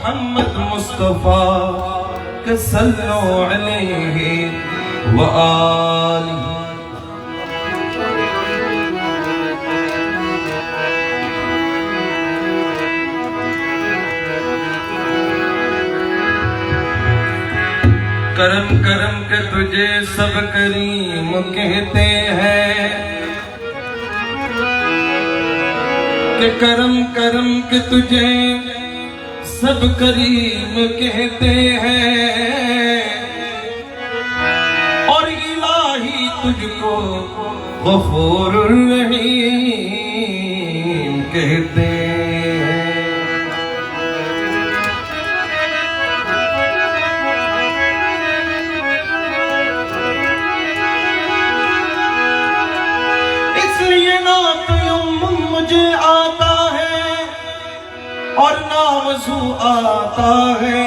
मोहम्मद मुस्तफा के सल्लो अलैहि व आलिहि। करम करम के तुझे सब करीम कहते हैं, कि करम करम के तुझे सब करीम कहते हैं, और इलाही तुझको गफूर रहीम कहते हैं। इसलिए ना तयम्मुम मुझे आता है और ना वज़ू आता है,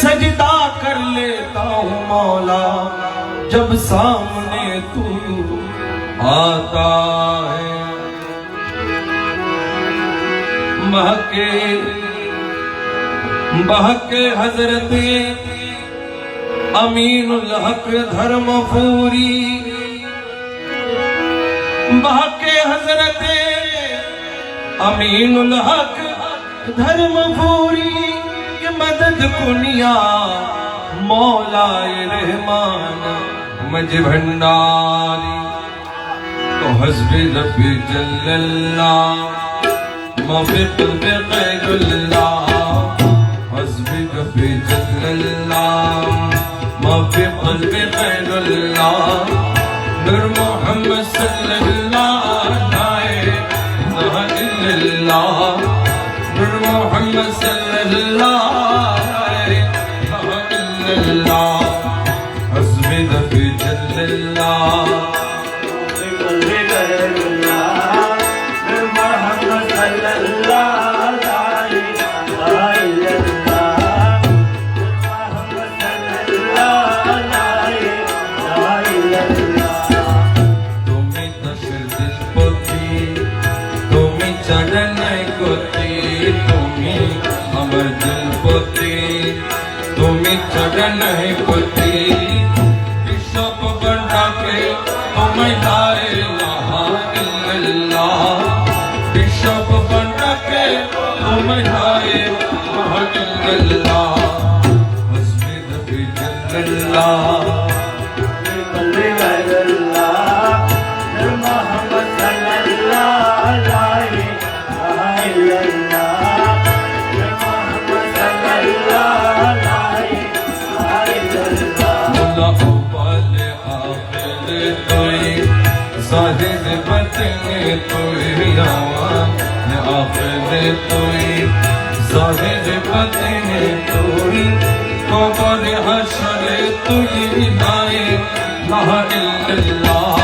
सजदा कर लेता हूँ मौला जब सामने तू आता है। बहके हजरत अमीनुल हक धर्मपुरी, बहके हजरत अमीनुल हक धर्मपुरी के मदद कुनिया मौलाए रहमान मज भंडारी। तो हस्बी रब्बी जल्लल्लाह मौफिक बिग़ैरुल्लाह, हस्बी रब्बी जल्लल्लाह मौफिक बिग़ैरुल्लाह, नूर मोहम्मद सल्लल्लाहु अलैहि नूर मोहम्मद सल्लल्लाहु अलैहि हस्बी रब्बी जल्लल्लाह चढ़न है पति विश्व बंटा के तुम्हें लाए इलाहा इल्लल्लाह, विश्व बंटा के तुम्हें लाए इलाहा इल्लल्लाह, हस्बी रब्बी जल्लल्लाह ज़ाहिर बतने तुई आखिर तुई, ज़ाहिर बतने तुई कबर हशर तुई लाए ला इल्लल्लाह,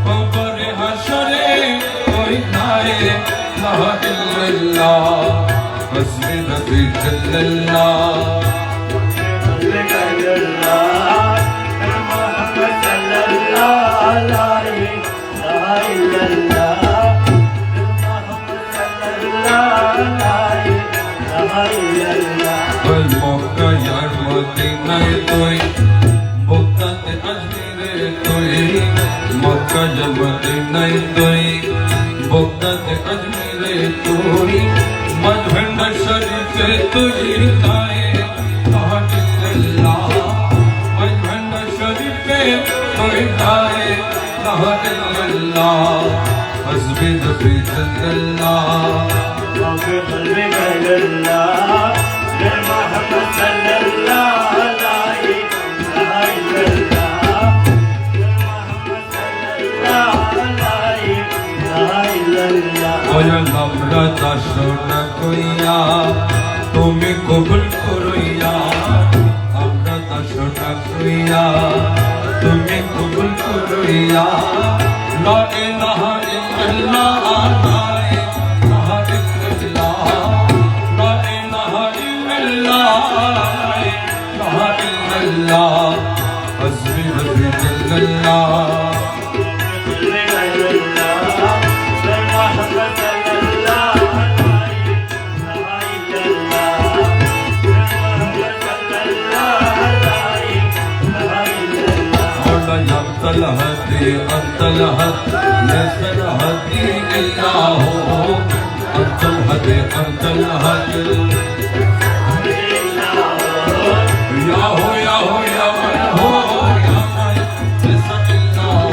कबर हशर तुई लाए ला इल्लल्लाह, हस्बी रब्बी जल्लल्लाह मौका यार मदीना तोई बुकत अजमीर तोई, मौका जब मदीना तोई बुकत अजमीर तोई, मजहंड शरीफ तुझी लाए ला इल्लल्लाह, मजहंड शरीफ तुझी लाए ला इल्लल्लाह, हस्बी रब्बी जल्लल्लाह আমরা দাসনা কইয়া তুমি কবুল করইয়া, আমরা দাসনা কইয়া তুমি কবুল করইয়া, লা ইলাহা ইল্লাল্লাহ লা ইলাহা ইল্লাল্লাহ, লা ইলাহা ইল্লাল্লাহ লা ইল্লাল্লাহ, হস্বি রব্বি জাল্লাল্লাহ الهد ليس الهدي إلا هو أنت الهدي أنت الهدي يا هو يا هو يا من هو يا من ليس إلا هو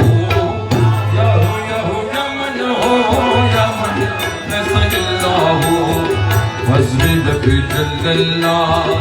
يا هو يا هو يا من هو يا من ليس إلا هو وازمد في جل الله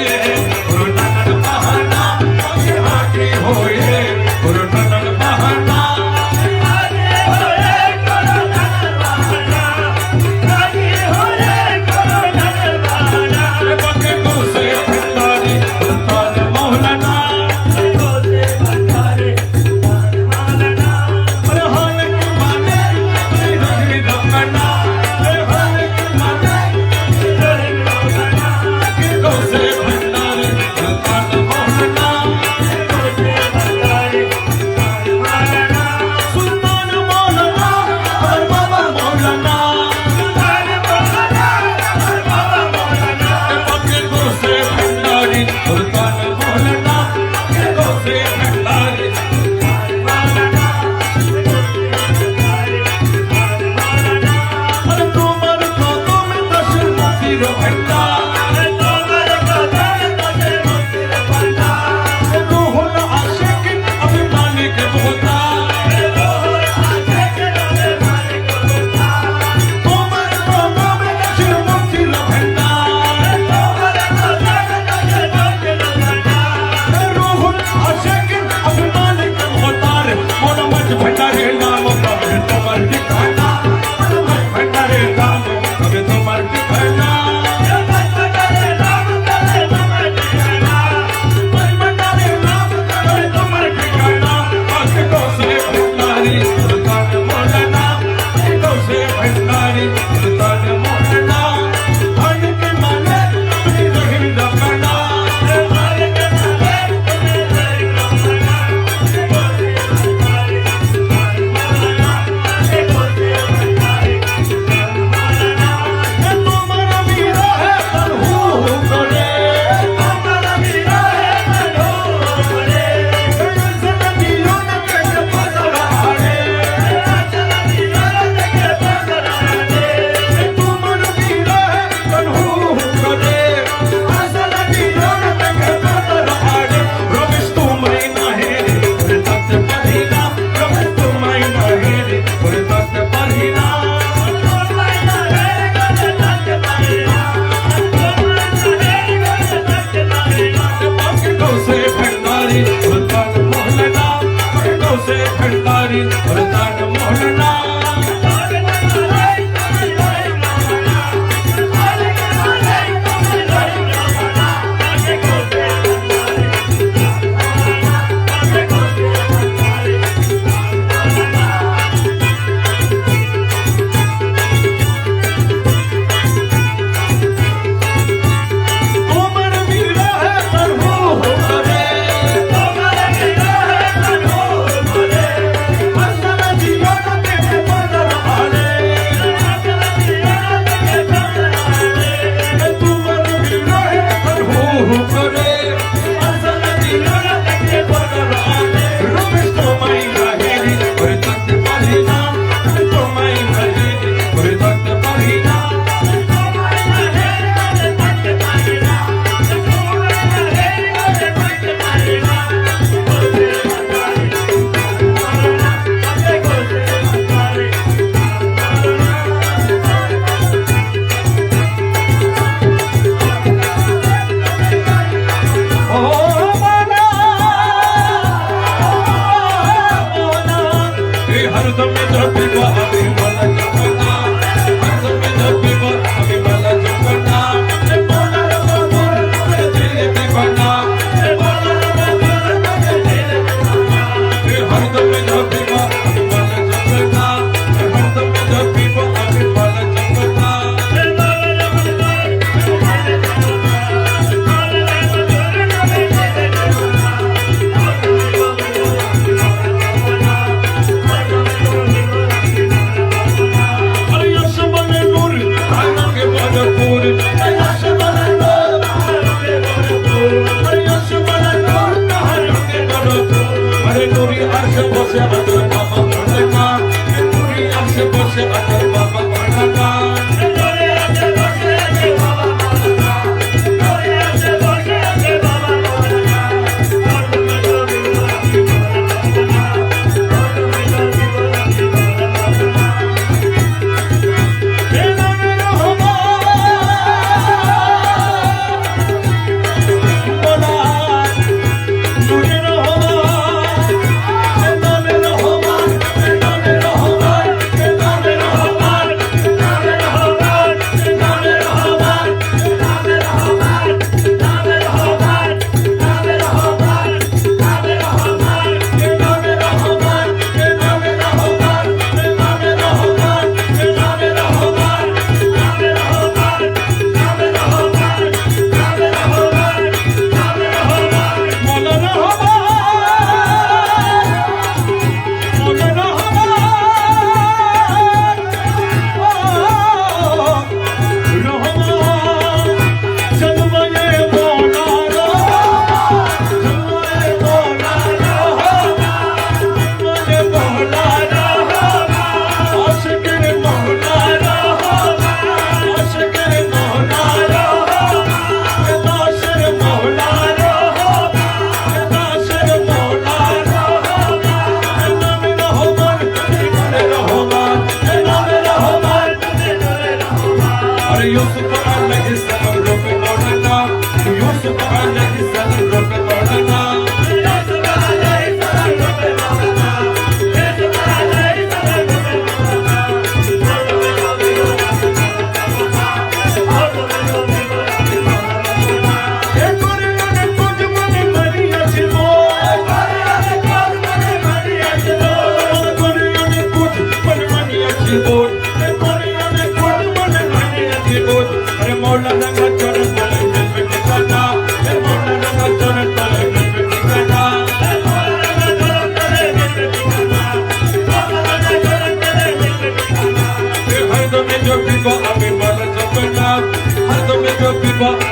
होए गुरु नानक बहाना आगे होए गुरु नानक बहाना पके गोसे भंडारी सुल्तान मौलाना भंडारी सुल्तान मौलाना Asala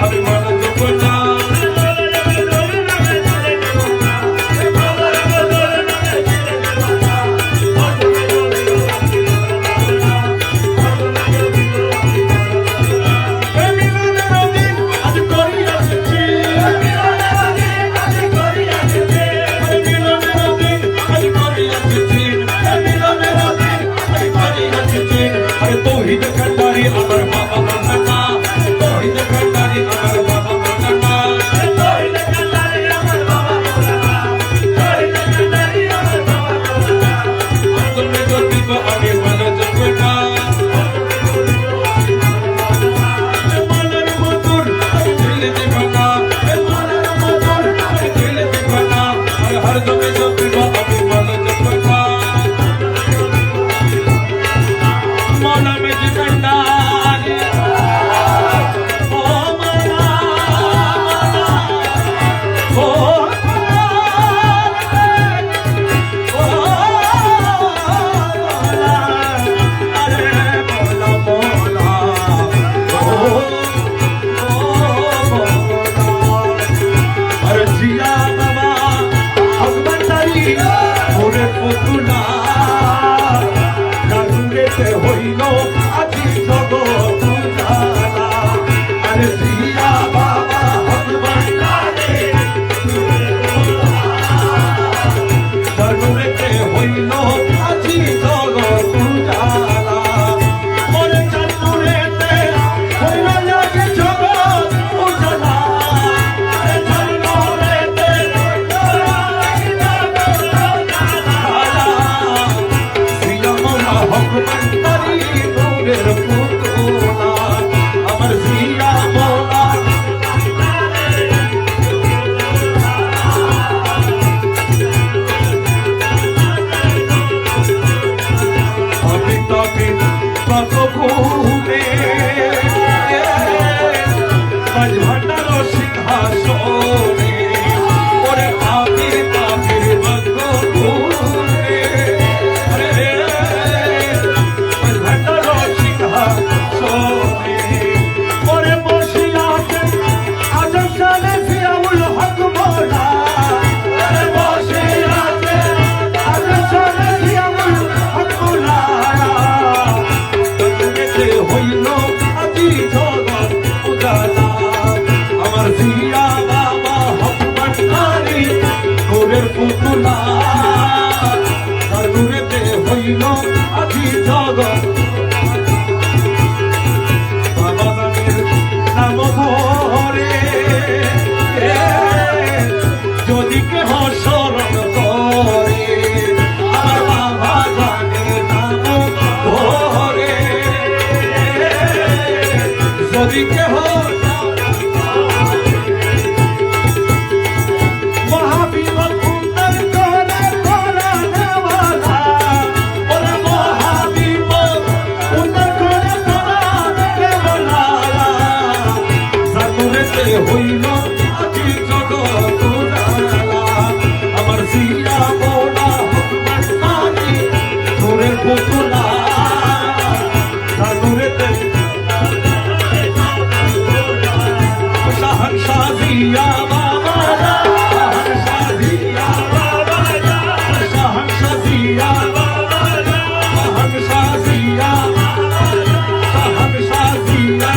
আমি মালা জপ না তৌহিদ কান্ডারি আমার বাবা মান্না তৌহিদ কান্ডারি আমার বাবা মান্না তৌহিদ কান্ডারি আমার বাবা মান্না তৌহিদ কান্ডারি আমার বাবা মান্না তুমি যদি তো আমি মালা জপ না মনের মধুর দিলে দিবানা মনের মধুর দিলে দিবানা হর দমে যদি তো আমি মালা জপ না মৌলা মেজি কান্ডারি ও মৌলা ও মৌলা আরে মৌলা মৌলা ও আরে জিয়া বাবা ভগবানদারি ওরে পুতুলা জানুরেতে হইল আজি জগৎ উজালা আরে জিয়া বাবা ভগবানদারি জানুরেতে হইল আজি জগৎ উজালা ওরে জানুরেতে হইল আজি জগৎ উজালা আরে জানুরেতে হইল আজি জগৎ উজালা জিয়া বাবা ভগবানদারি নূরের পুতুলা আমার জিয়া বাবা আমি তবে কত ঘুরে আজ ভান্ডার সিংহাসনে ওরে আমি তাদের ভাগ্য ঘুরে আজ ভান্ডার সিংহাসনে ওরে বসিয়াছে আজম সালে জিয়াউল হক মোলা ওরে বসিয়াছে আজম সালে জিয়াউল হক মোলা তুমিতে হইল আজি জগৎ উজালা আমার জিয়া বাবা ভগবানদারি নূরের পুতুলা তুমিতে হইল আজি জগৎ বাবাদের নাম ধরে যদি কেহ স্মরণ করে আমার বাবা জানে নাম ধরে যদি কেহ মহাবিপদ উদ্ধার করে করা দেওয়ালা ওরে মহাবিপদ উদ্ধার করে করা দেওয়ালা জানুরেতে হইল আজি জগৎ উজালা আমার জিয়া বাবা ভগবানদারি নূরের পুতুলা জানুরেতে শাহনশাহ জিয়া বাবা শাহনশাহ জিয়া বাবা শাহনশাহ জিয়া বাবা শাহনশাহ জিয়া শাহনশাহ জিয়া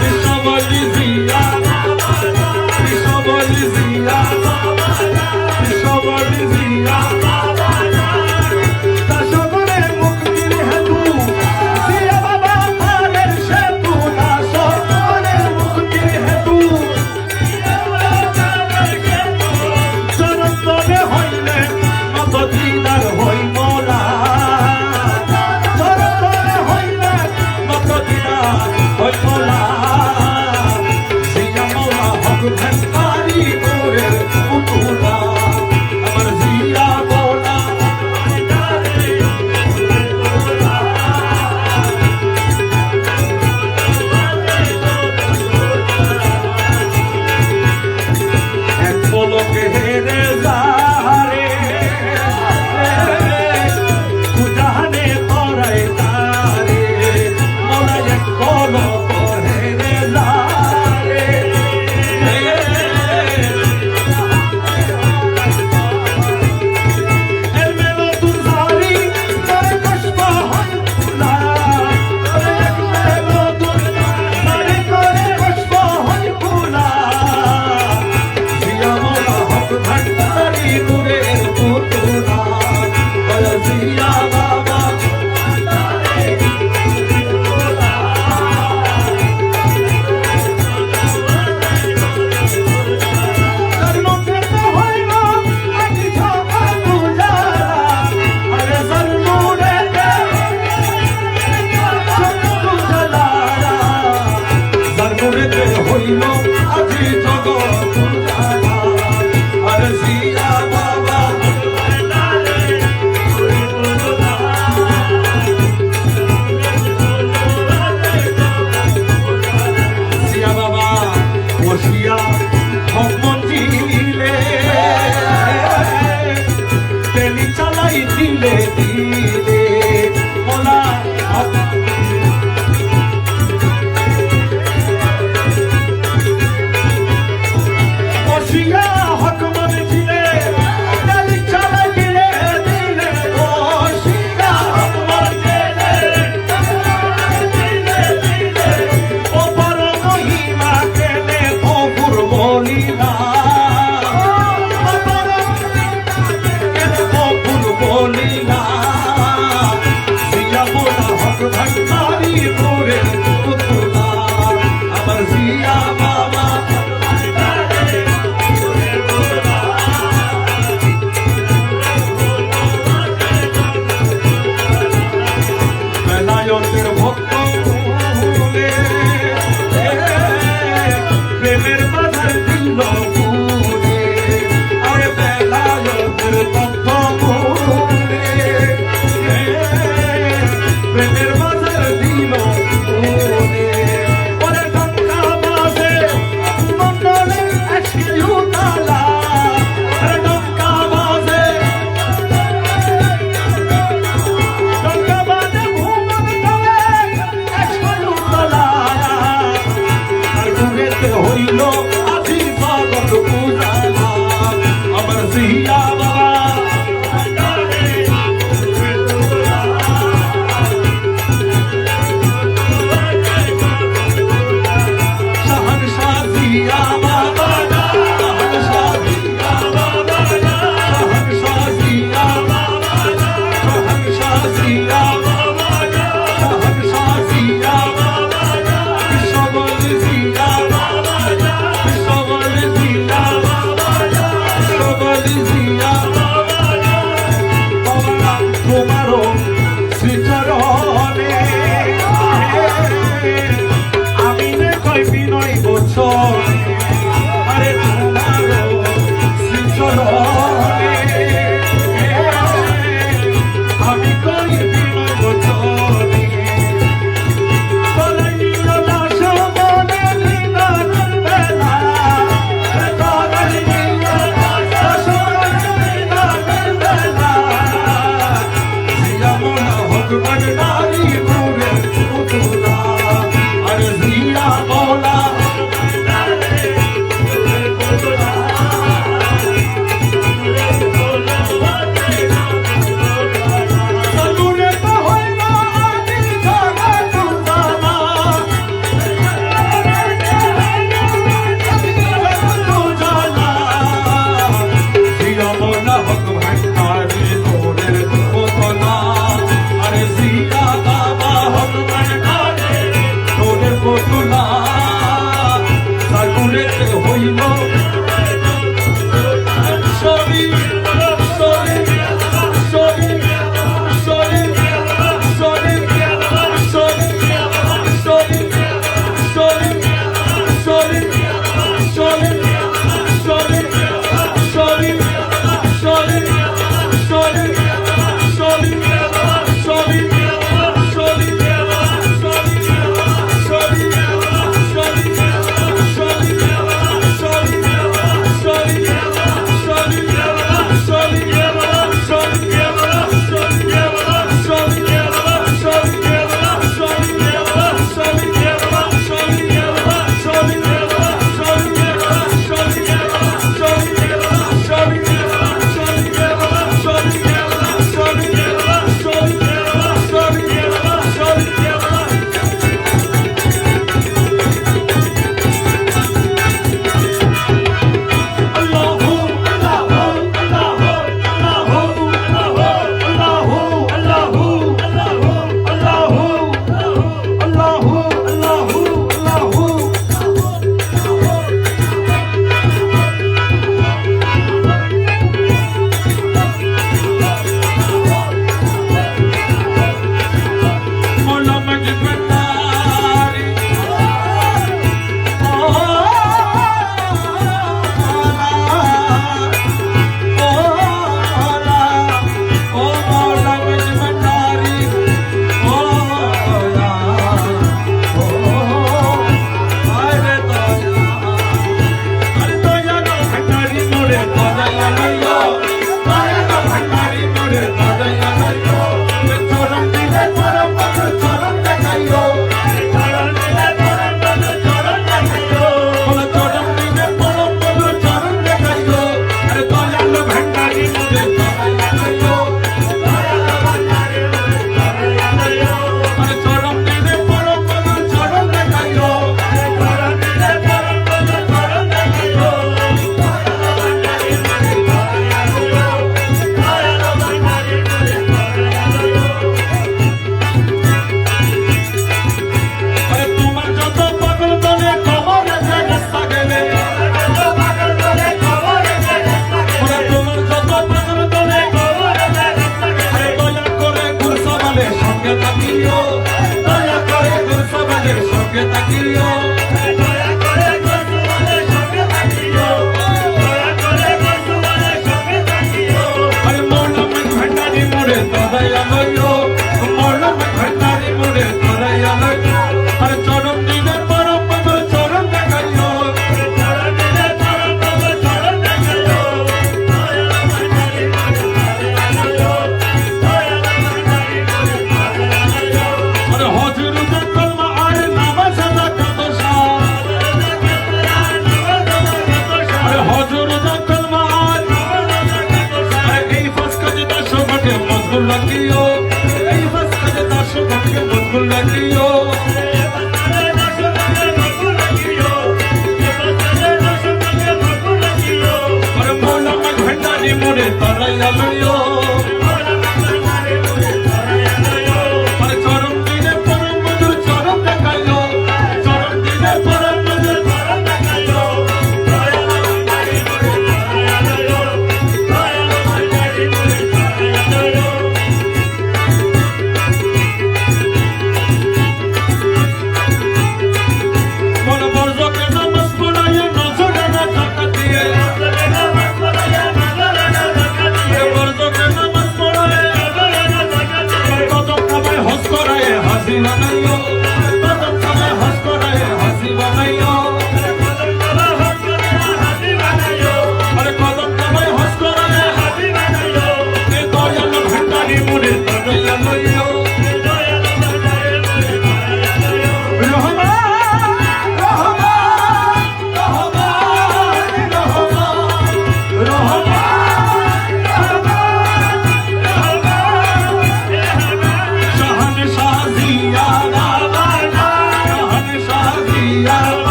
বিশ্ববলি জিয়া বিশ্ববলি জিয়া বিশ্ববলি জিয়া দাসগণে মুক্তির হেতু জিয়া বাবা পারের সেতু দাসগণে মুক্তির হেতু চরন্তনে হইলে নত দিদার হই মোলা চরন্তনে হইলে নত দিদার হই মোলা জিয়া মৌলা ভগবানদারি নূরের পুতুলা আমার জিয়া মৌলা এক পলকে হেরে যারে কুজানে করাই তারে মোলা এক পলক হেরে যারে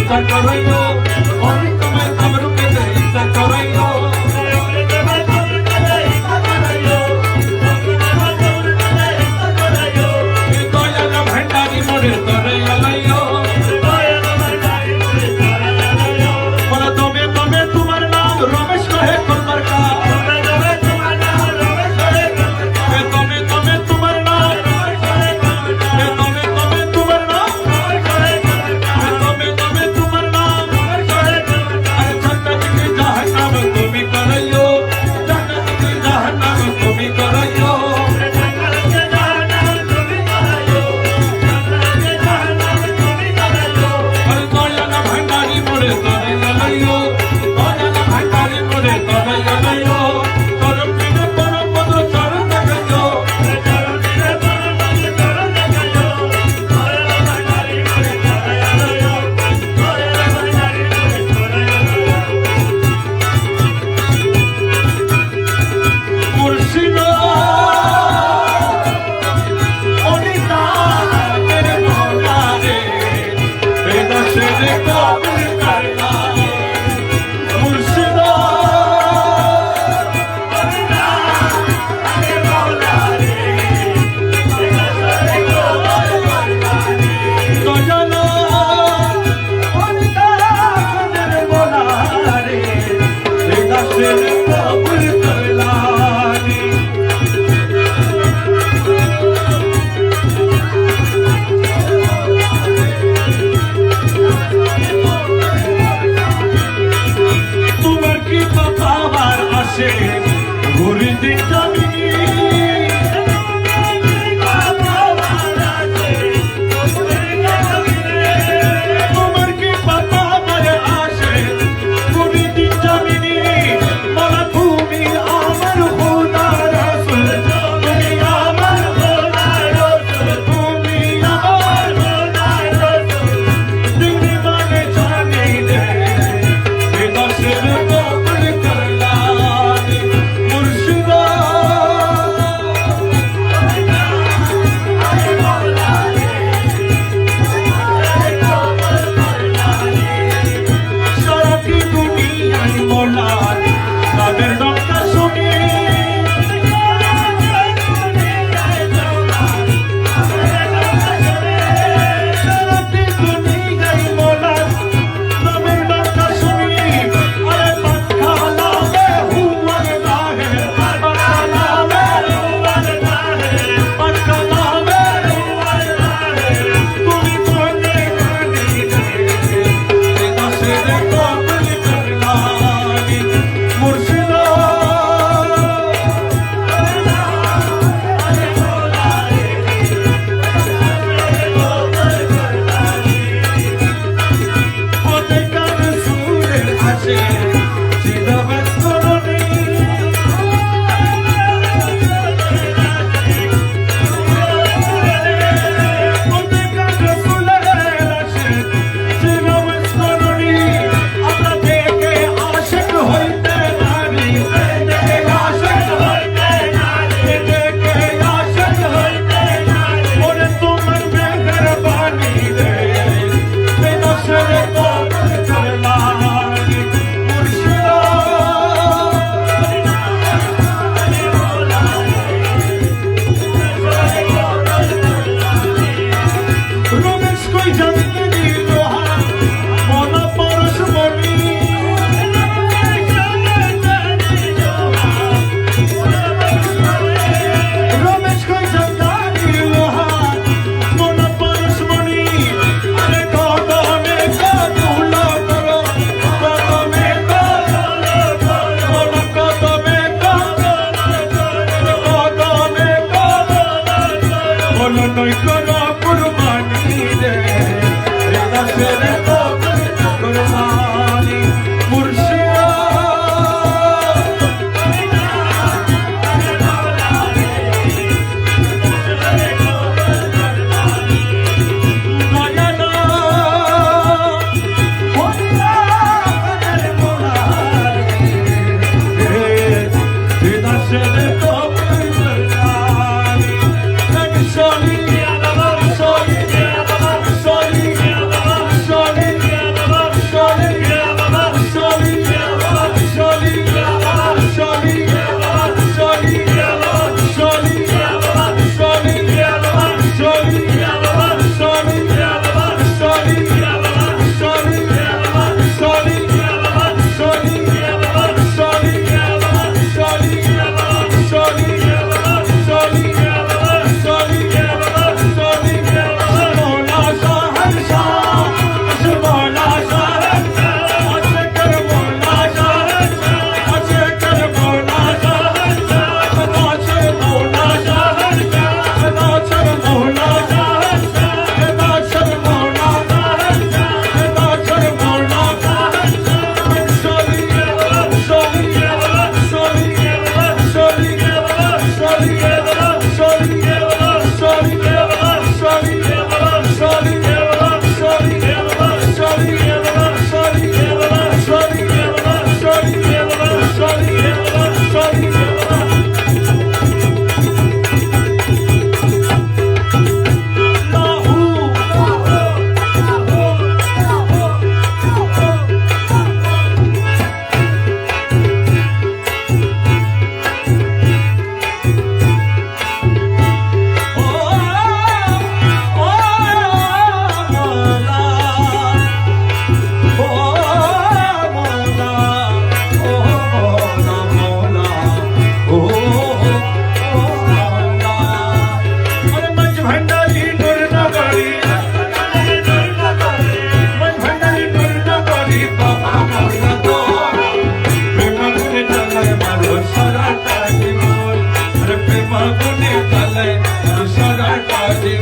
इज्जत करो और तुम्हें कमर के इज्जत करो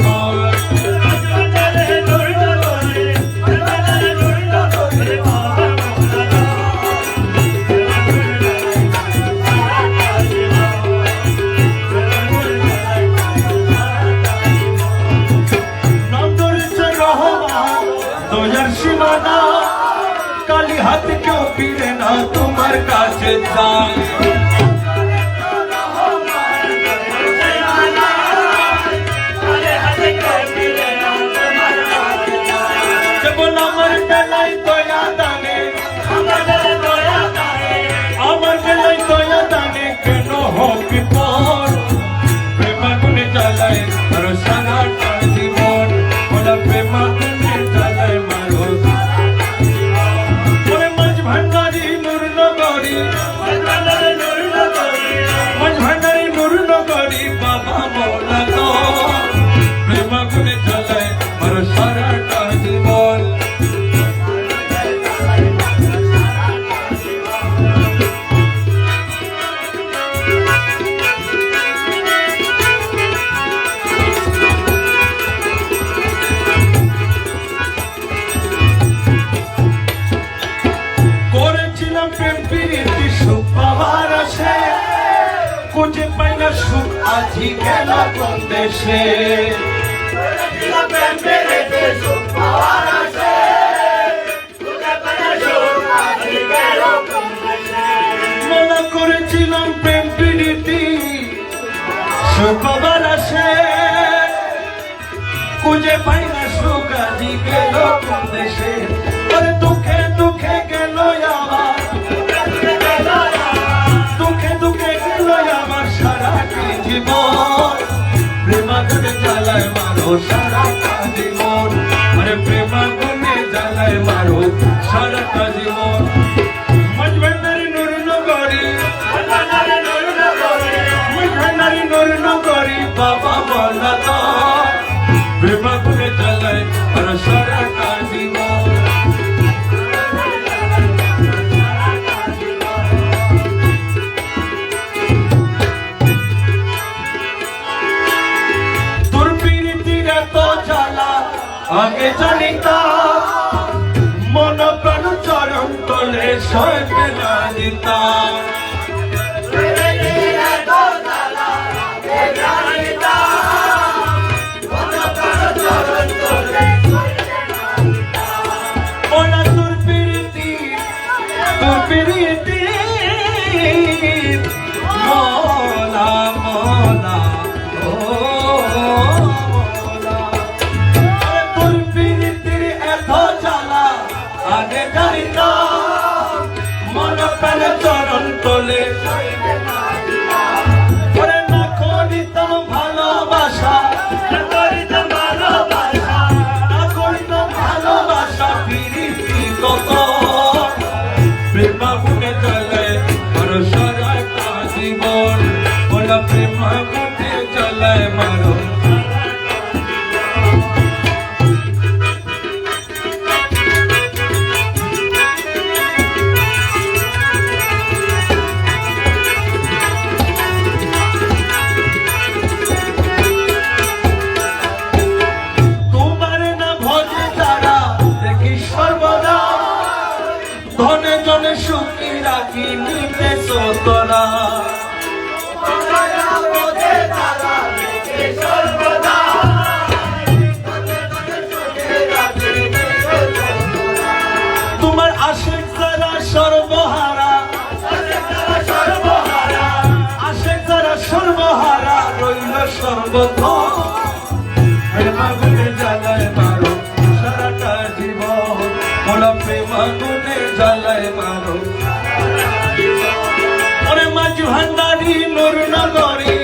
জীবন সীমানা কালী হাত কেউ ফিরে না তোমার কাছে যায় যেমন আমার বেলায় দয়া দানে আমার বেলায় দয়া দানে কেন হোক পর প্রেমাগুনে জ্বালায় আর সারাটা জীবন ওরা প্রেমাগুনে জ্বালায় মানুষ ওরে মাঝ ভান্ডারি নূর নগরী বাবা মৌলা তো প্রেমাগুনে জ্বালায় আর সারাটা জীবন খুঁজে পাই না সুখ আজি গেল কোন দেশে মনে করেছিলাম প্রেম প্রীতি সুখ পাবার আসে খুঁজে পাই না সুখ আজি গেল কোন দেশে ওরে দুঃখে দুঃখে গেল আমার জীবন প্রেমাগুনে জ্বালায় মারো সারাটা জীবন আরে প্রেমাগুনে জ্বালায় মারো সারাটা জীবন মজভান্ডারি নূর নগরী বাবা বলা তো প্রেমাগুনে জ্বালায় মারো সারাটা জীবন আগে জানিতাম মন প্রাণ চরণ তলে সইতে না দিতাম ওনা তোর প্রীতি মোলা মোলা আগে জানিতাম মন প্রাণ চরণ তলে ওরে না করিতাম ভালোবাসা প্রীতি কত প্রেমাগুনে জ্বালায় মারো সারাটা জীবন ওরা প্রেমাগুনে জ্বালায় মারো ধনে জনে সুখী রাখি নিতে তোরা তোমার আশেক যারা সর্বহারা আশেক যারা সর্বহারা রইল সর্বধন প্রেমাগুনে জ্বালায় মারো সারাটা জীবন ওরা প্রেমাগুনে জ্বালায় মারো ওরে মাঝ ভান্ডারি নূর নগরী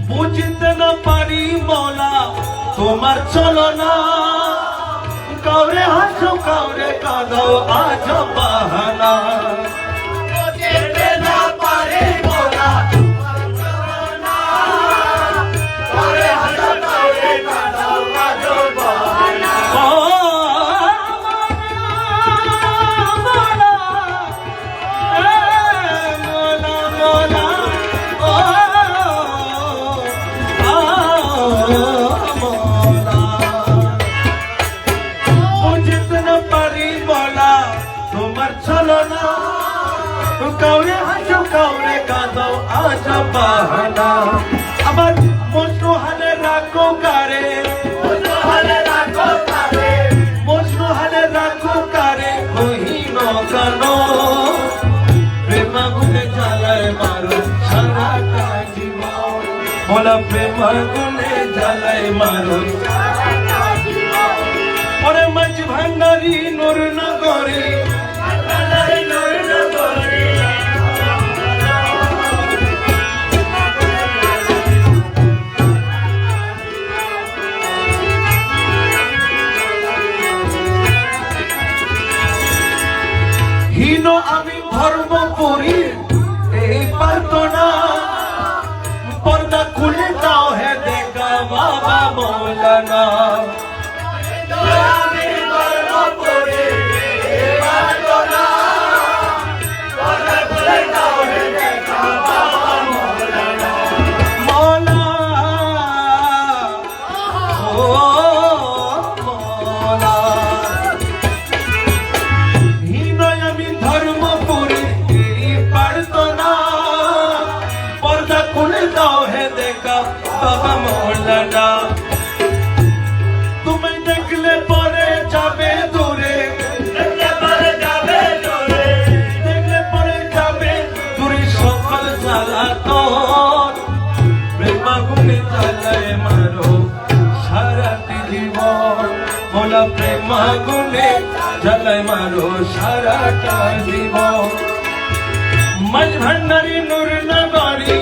বুঝতে না পারি মৌলা তোমার চলো না কাউরে হাসো কাউরে কাঁদো আজ বাহানা তোমার সাজা বাহানা আমার মজনু হালে রাখো কারে মজনু হালে রাখো কারে মজনু হালে রাখো কারে কহিন কানো প্রেম আগুনে জ্বালায় মারো সারাটা জীবন মোলা প্রেম আগুনে জ্বালায় মারো ওরে মাঝ ভান্ডারি নূর নগরে হীন আমি ধর্ম করি এই পারত না পর্দা খুলে দাও হে দেখা বাবা মৌলানা আমি ধর্ম করি এই পারত না পর্দা খুলে দাও হে দেখা বাবা মৌলানা মৌলা ও মৌলা বাবা মৌলানা তুমি দেখলে পরে যাবে দূরে দেখলে পরে যাবে দূরে দেখলে পরে যাবে দূরে সকল জ্বালাতন প্রেম আগুনে জ্বালায় মারো সারাটি জীবন মোলা প্রেম আগুনে জ্বালায় মারো সারাটা জীবন মাঝ ভান্ডারি নূর নগরী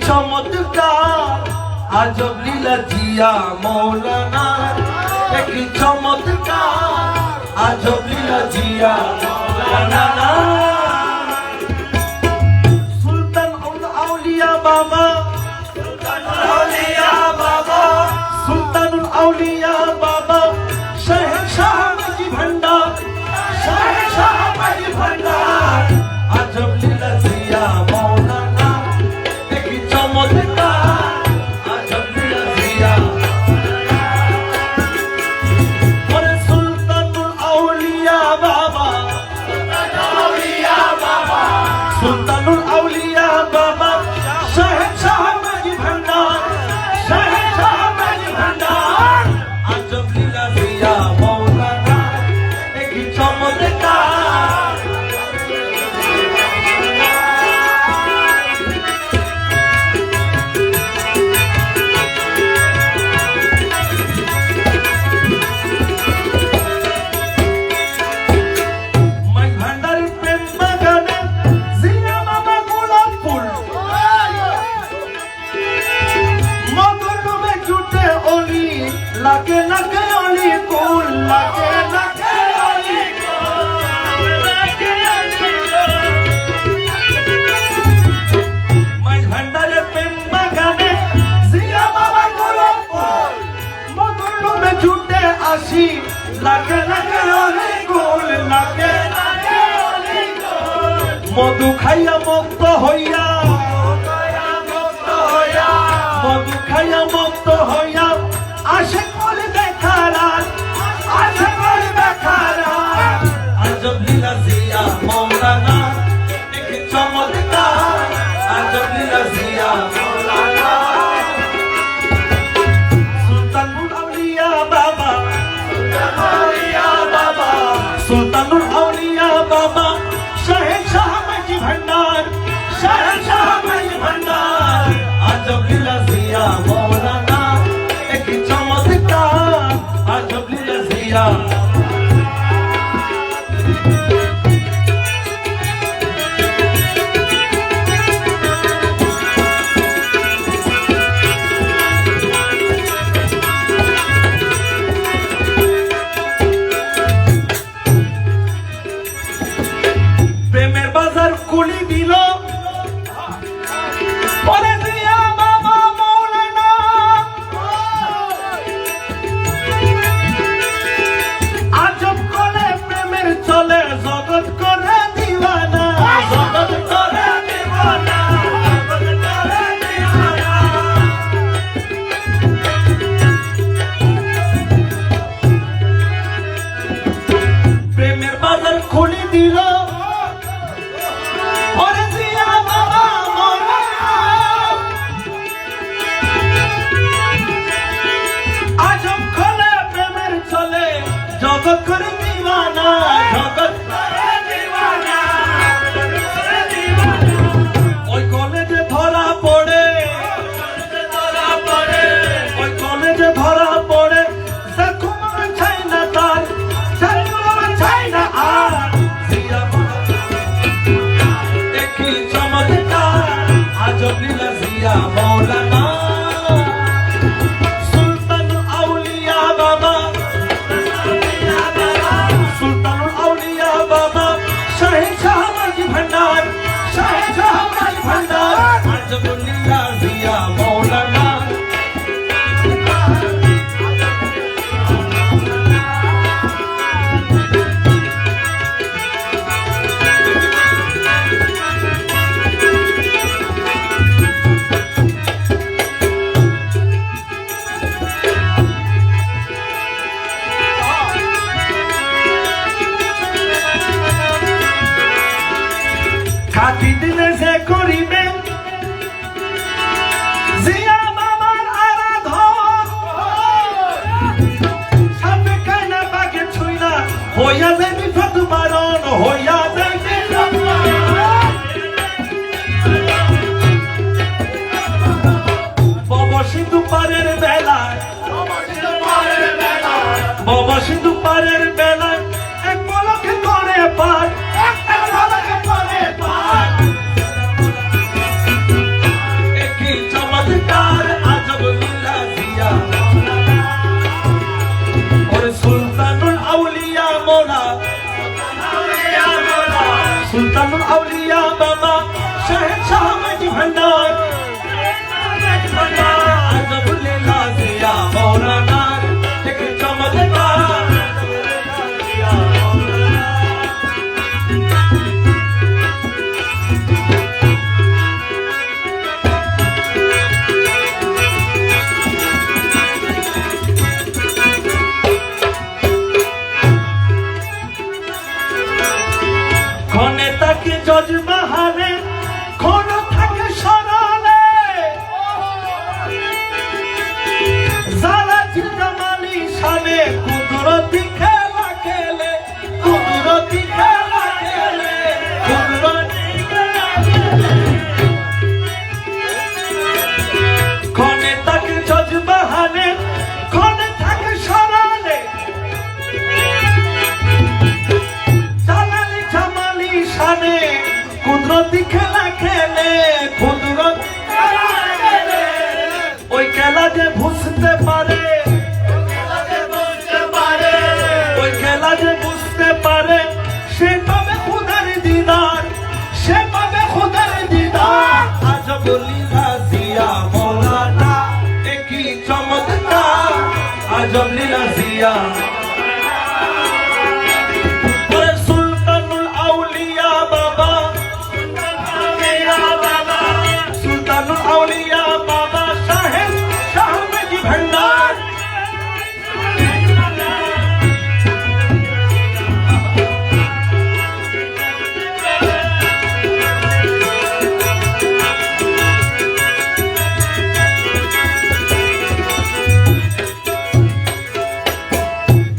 চমৎকার আজব লীলা জিয়া মৌলানা একই চমৎকার আজব লীলা জিয়া মৌলানা সুলতান আউলিয়া বাবা আউলিয়া বাবা সুলতানুল আউলিয়া বাবা শাহ মাঝি ভান্ডার শাহ মাঝি ভান্ডার আজব লীলা জিয়া মৌলানা একই চমৎকার আজব লীলা জিয়া ওরে সুলতানুল আউলিয়া বাবা সুলতানুল আউলিয়া বাবা শাহ মাঝি ভান্ডার শাহ মাঝি ভান্ডার আজব লীলা জিয়া মৌলানা একই চমৎকার লাগে লাগে অলি কুল লাগে লাগে অলি মাঝ ভান্ডারে প্রেম বাগানে জিয়া বাবা গোলাপ ফুল মধুর লোভে ছুটে আসি লাগে লাগে অলি কুল লাগে লাগে অলি মধু খাইয়া মুক্ত হইয়া মধু খাইয়া মুক্ত হইয়া আশে করে দেখারান আশে করে দেখারান আজব লীলা জিয়া মৌলানা একই চমৎকার আজব লীলা জিয়া মৌলানা সুলতানুল আউলিয়া বাবা সুলতানুল আউলিয়া বাবা শাহ মাঝি ভান্ডার শাহ মাঝি ভান্ডার আজব লীলা জিয়া মৌলানা একই চমৎকার আজব লীলা জিয়া প্রেমের বাজার কুলি দিল পরে জিয়া বাবা মৌলানা কাটি দিলে যে করিবে জিয়া বাবার আরাধন সাপে কাইনা বাগে ছুইনা হইয়া যায় বিপদ বারণ হইয়া যায় বিপদ বারণ বাবা সিন্ধু পারের বেলায় বাবা সিন্ধু পারের বেলায় এক পলকে করে পার একই চমৎকার আজব লীলা জিয়া ওরে সুলতানুল আউলিয়া মোলা সুলতানুল আউলিয়া বাবা শাহেনশাহ মাঝি ভান্ডার আজব লীলা জিয়া মৌলানার একই চমৎকার ক্ষণে তাকে যজবাহারে ক্ষণ থাকে সরলে যারা জিন্দামালি সালে কুদরতি খেলা খেলে কুদরতি খেলা খেলে কুদরতি খেলা খেলে ক্ষণে তাকে যজবাহারে ক্ষণে থাকে সরলে শানে কুদরতি খেলা খেলে কুদরতি খেলা খেলে ওই খেলা যে বুঝতে পারে ওই খেলা যে বুঝতে পারে সে পাবে খুদার দিদার সে পাবে খুদার দিদার আজব লীলা জিয়া মৌলানা একই চমৎকার আজব লীলা জিয়া সুলতানুল আউলিয়া বাবা শাহেদ শাহ মাঝি ভান্ডার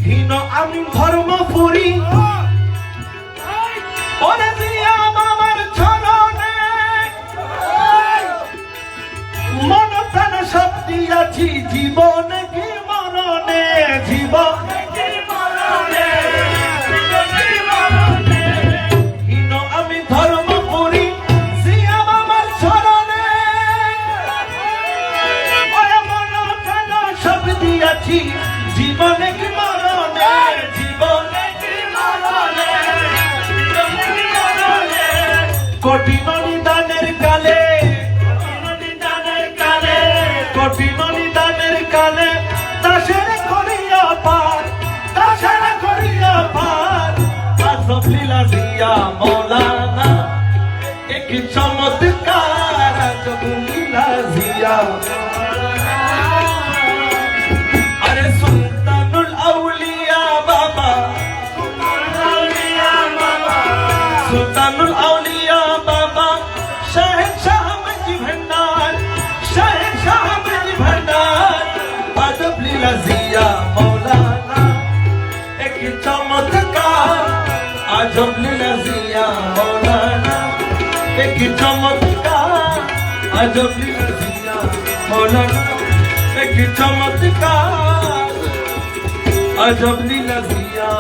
হীন আমি ধর্মপুরী ওরে জিয়া বাবার চরণে মন প্রাণ শক্তি আছি জীবনে কি মরণে জীবনে কি মরণে হীন আমি ধর্ম করি জিয়া বাবার চরণে ওরে মন প্রাণ শক্তি আছি জীবনে কি মরণে জীবনে কি মরণে কঠিন নিদানের কালে কঠিন নিদানের কালে দাসের করিয়া পার দাসের করিয়া পার আজব লীলা জিয়া মৌলানা এক চমৎকার আজব লীলা জিয়া আরে সুলতানুল আউলিয়া বাবা সুলতানুল আউলিয়া বাবা শাহেদ শাহ মাঝি ভান্ডার শাহেদ শাহ মাঝি ভান্ডার আজব লীলা জিয়া মৌলানা এক চমৎকার আজব লীলা জিয়া মৌলানা এক চমৎকার আজব লীলা জিয়া মৌলানা এক চমৎকার আজব লীলা জিয়া